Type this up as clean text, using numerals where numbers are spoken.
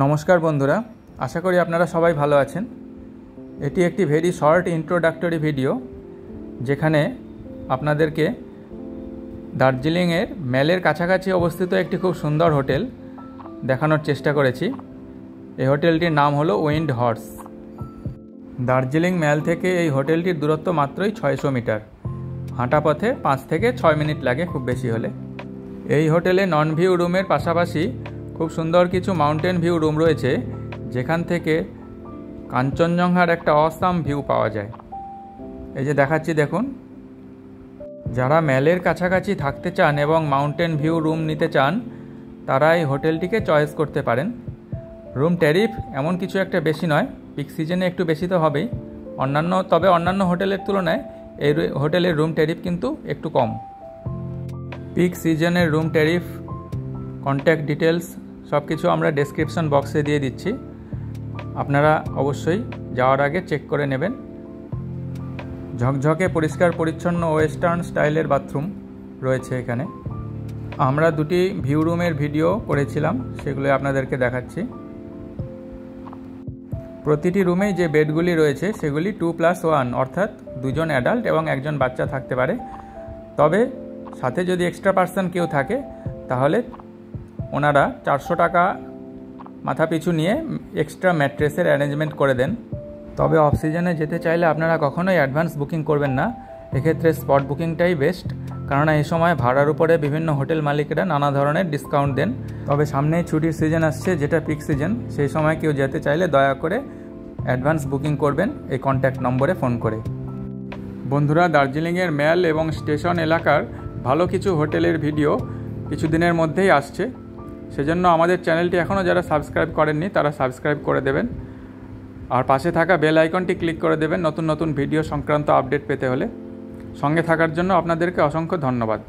নমস্কার বন্ধুরা, আশা করি আপনারা সবাই ভালো আছেন। এটি একটি ভেরি শর্ট ইন্ট্রোডাক্টরি ভিডিও যেখানে আপনাদেরকে দার্জিলিংয়ের ম্যালের কাছাকাছি অবস্থিত একটি খুব সুন্দর হোটেল দেখানোর চেষ্টা করেছি। এই হোটেলটির নাম হলো উইন্ড হর্স। দার্জিলিং ম্যাল থেকে এই হোটেলটির দূরত্ব মাত্রই 600 মিটার। হাঁটা পথে 5 থেকে 6 মিনিট লাগে খুব বেশি হলে। এই হোটেলে নন ভিউ রুমের পাশাপাশি খুব সুন্দর কিছু মাউন্টেন ভিউ রুম রয়েছে, যেখান থেকে কাঞ্চনজঙ্ঘার একটা অসাম ভিউ পাওয়া যায়। এই যে দেখাচ্ছি দেখুন, যারা ম্যালের কাছাকাছি থাকতে চান এবং মাউন্টেন ভিউ রুম নিতে চান তারা এই হোটেলটিকে চয়েস করতে পারেন। রুম ট্যারিফ এমন কিছু একটা বেশি নয়, পিক সিজনে একটু বেশি তো হবেই। তবে অন্যান্য হোটেলের তুলনায় এই হোটেলের রুম ট্যারিফ কিন্তু একটু কম। পিক সিজনের রুম ট্যারিফ, কন্ট্যাক্ট ডিটেলস সব কিছু আমরা ডেসক্রিপশন বক্সে দিয়ে দিচ্ছি, আপনারা অবশ্যই যাওয়ার আগে চেক করে নেবেন। ঝকঝকে পরিষ্কার পরিচ্ছন্ন ওয়েস্টার্ন স্টাইলের বাথরুম রয়েছে এখানে। আমরা দুটি ভিউ রুমের ভিডিও করেছিলাম, সেগুলো আপনাদেরকে দেখাচ্ছি। প্রতিটি রুমেই যে বেডগুলি রয়েছে সেগুলি 2+1 অর্থাৎ দুজন অ্যাডাল্ট এবং একজন বাচ্চা থাকতে পারে। তবে সাথে যদি এক্সট্রা পার্সন কেউ থাকে তাহলে ওনারা 400 টাকা মাথা পিছু নিয়ে এক্সট্রা ম্যাট্রেসের অ্যারেঞ্জমেন্ট করে দেন। তবে অফ সিজনে যেতে চাইলে আপনারা কখনোই অ্যাডভান্স বুকিং করবেন না। এক্ষেত্রে স্পট বুকিংটাই বেস্ট, কেননা এই সময় ভাড়ার উপরে বিভিন্ন হোটেল মালিকেরা নানা ধরনের ডিসকাউন্ট দেন। তবে সামনেই ছুটির সিজন আসছে, যেটা পিক সিজন, সেই সময় কেউ যেতে চাইলে দয়া করে অ্যাডভান্স বুকিং করবেন এই কন্ট্যাক্ট নম্বরে ফোন করে। বন্ধুরা, দার্জিলিংয়ের ম্যাল এবং স্টেশন এলাকার ভালো কিছু হোটেলের ভিডিও কিছুদিনের মধ্যেই আসছে, সেজন্য আমাদের চ্যানেলটি এখনও যারা সাবস্ক্রাইব করেননি তারা সাবস্ক্রাইব করে দেবেন, আর পাশে থাকা বেল আইকনটি ক্লিক করে দেবেন নতুন নতুন ভিডিও সংক্রান্ত আপডেট পেতে হলে। সঙ্গে থাকার জন্য আপনাদেরকে অসংখ্য ধন্যবাদ।